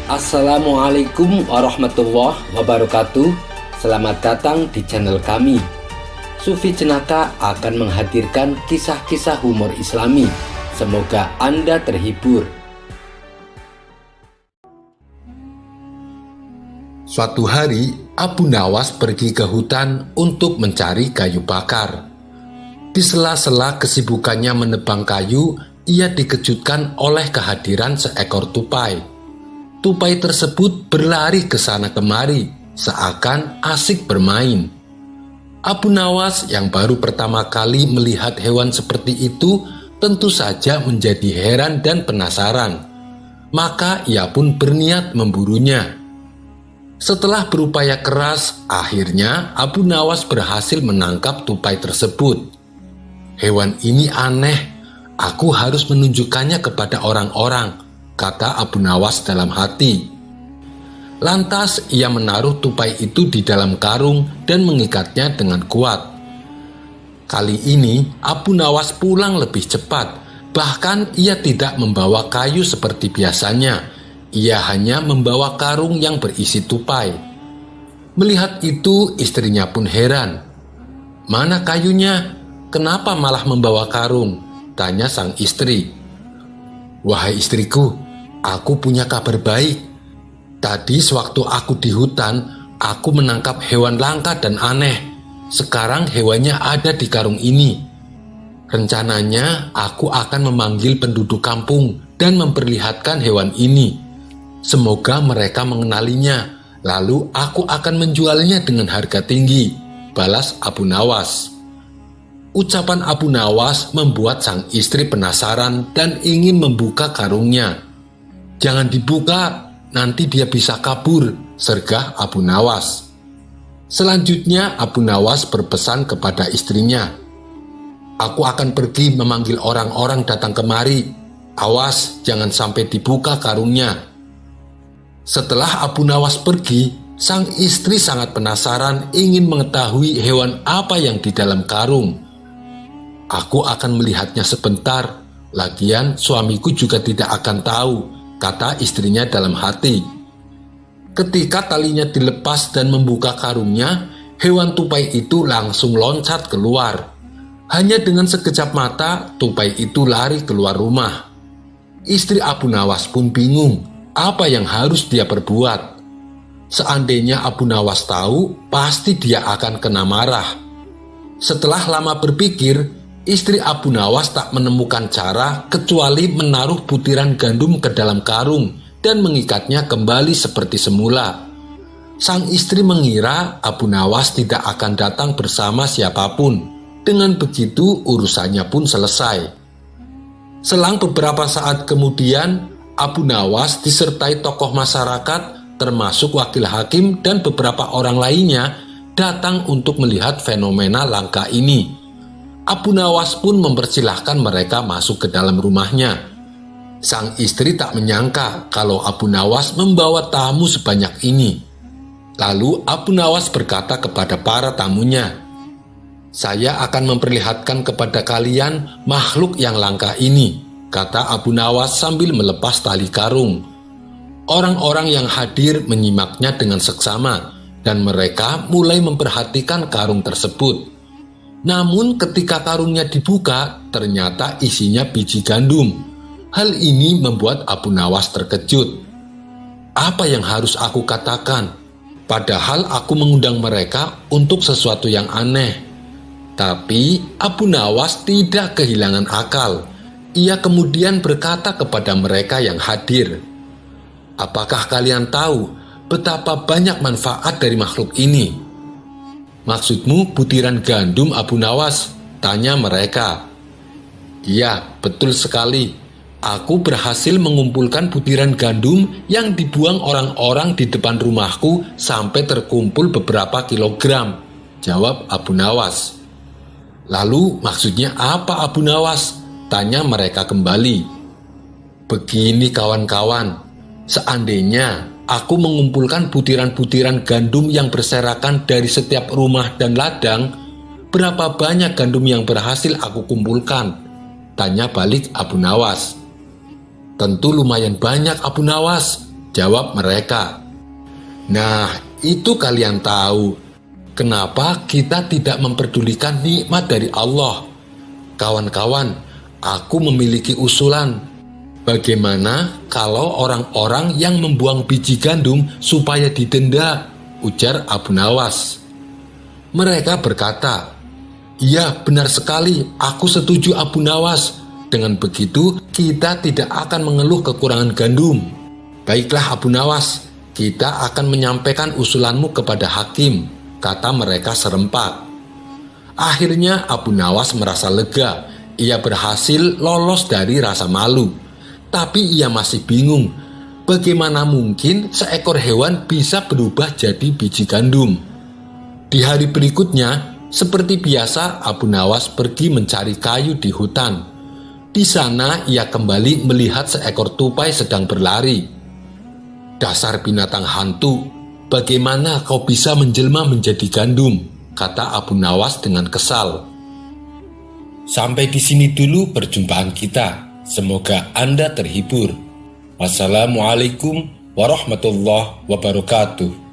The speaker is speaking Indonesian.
Assalamualaikum warahmatullahi wabarakatuh. Selamat datang di channel kami. Sufi Cenaka akan menghadirkan kisah-kisah humor Islami. Semoga Anda terhibur. Suatu hari, Abu Nawas pergi ke hutan untuk mencari kayu bakar. Di sela-sela kesibukannya menebang kayu, ia dikejutkan oleh kehadiran seekor tupai. Tupai tersebut berlari ke sana kemari, seakan asik bermain. Abu Nawas yang baru pertama kali melihat hewan seperti itu tentu saja menjadi heran dan penasaran. Maka ia pun berniat memburunya. Setelah berupaya keras, akhirnya Abu Nawas berhasil menangkap tupai tersebut. Hewan ini aneh, aku harus menunjukkannya kepada orang-orang, kata Abu Nawas dalam hati. Lantas ia menaruh tupai itu di dalam karung dan mengikatnya dengan kuat. Kali ini Abu Nawas pulang lebih cepat, bahkan ia tidak membawa kayu seperti biasanya. Ia hanya membawa karung yang berisi tupai. Melihat itu istrinya pun heran. "Mana kayunya? Kenapa malah membawa karung?" tanya sang istri. "Wahai istriku, aku punya kabar baik. Tadi sewaktu aku di hutan, aku menangkap hewan langka dan aneh. Sekarang hewannya ada di karung ini. Rencananya aku akan memanggil penduduk kampung dan memperlihatkan hewan ini. Semoga mereka mengenalinya, lalu aku akan menjualnya dengan harga tinggi," balas Abu Nawas. Ucapan Abu Nawas membuat sang istri penasaran dan ingin membuka karungnya. "Jangan dibuka, nanti dia bisa kabur," sergah Abu Nawas. Selanjutnya Abu Nawas berpesan kepada istrinya, "Aku akan pergi memanggil orang-orang datang kemari. Awas, jangan sampai dibuka karungnya." Setelah Abu Nawas pergi, sang istri sangat penasaran ingin mengetahui hewan apa yang di dalam karung. "Aku akan melihatnya sebentar, lagian suamiku juga tidak akan tahu," kata istrinya dalam hati. Ketika talinya dilepas dan membuka karungnya, hewan tupai itu langsung loncat keluar. Hanya dengan sekejap mata, tupai itu lari keluar rumah. Istri Abu Nawas pun bingung, apa yang harus dia perbuat. Seandainya Abu Nawas tahu, pasti dia akan kena marah. Setelah lama berpikir, istri Abu Nawas tak menemukan cara kecuali menaruh butiran gandum ke dalam karung dan mengikatnya kembali seperti semula. Sang istri mengira Abu Nawas tidak akan datang bersama siapapun. Dengan begitu urusannya pun selesai. Selang beberapa saat kemudian, Abu Nawas disertai tokoh masyarakat termasuk wakil hakim dan beberapa orang lainnya datang untuk melihat fenomena langka ini. Abu Nawas pun mempersilahkan mereka masuk ke dalam rumahnya. Sang istri tak menyangka kalau Abu Nawas membawa tamu sebanyak ini. Lalu Abu Nawas berkata kepada para tamunya, "Saya akan memperlihatkan kepada kalian makhluk yang langka ini," kata Abu Nawas sambil melepas tali karung. Orang-orang yang hadir menyimaknya dengan seksama dan mereka mulai memperhatikan karung tersebut. Namun ketika karungnya dibuka, ternyata isinya biji gandum. Hal ini membuat Abu Nawas terkejut. Apa yang harus aku katakan? Padahal aku mengundang mereka untuk sesuatu yang aneh. Tapi Abu Nawas tidak kehilangan akal. Ia kemudian berkata kepada mereka yang hadir, "Apakah kalian tahu betapa banyak manfaat dari makhluk ini?" "Maksudmu butiran gandum, Abu Nawas?" tanya mereka. "Iya, betul sekali. Aku berhasil mengumpulkan butiran gandum yang dibuang orang-orang di depan rumahku sampai terkumpul beberapa kilogram," jawab Abu Nawas. "Lalu maksudnya apa, Abu Nawas?" tanya mereka kembali. "Begini kawan-kawan, seandainya aku mengumpulkan butiran-butiran gandum yang berserakan dari setiap rumah dan ladang, berapa banyak gandum yang berhasil aku kumpulkan?" tanya balik Abu Nawas. "Tentu lumayan banyak, Abu Nawas," jawab mereka. Nah, itu kalian tahu kenapa kita tidak memperdulikan nikmat dari Allah. Kawan-kawan, aku memiliki usulan. Bagaimana kalau orang-orang yang membuang biji gandum supaya didenda? Ujar Abu Nawas. Mereka berkata, "Iya, benar sekali, aku setuju Abu Nawas. Dengan begitu, kita tidak akan mengeluh kekurangan gandum." "Baiklah Abu Nawas, kita akan menyampaikan usulanmu kepada hakim," kata mereka serempak. Akhirnya Abu Nawas merasa lega. Ia berhasil lolos dari rasa malu. Tapi ia masih bingung, bagaimana mungkin seekor hewan bisa berubah jadi biji gandum. Di hari berikutnya, seperti biasa, Abu Nawas pergi mencari kayu di hutan. Di sana ia kembali melihat seekor tupai sedang berlari. "Dasar binatang hantu, bagaimana kau bisa menjelma menjadi gandum?" kata Abu Nawas dengan kesal. Sampai di sini dulu perjumpaan kita. Semoga Anda terhibur. Wassalamualaikum warahmatullahi wabarakatuh.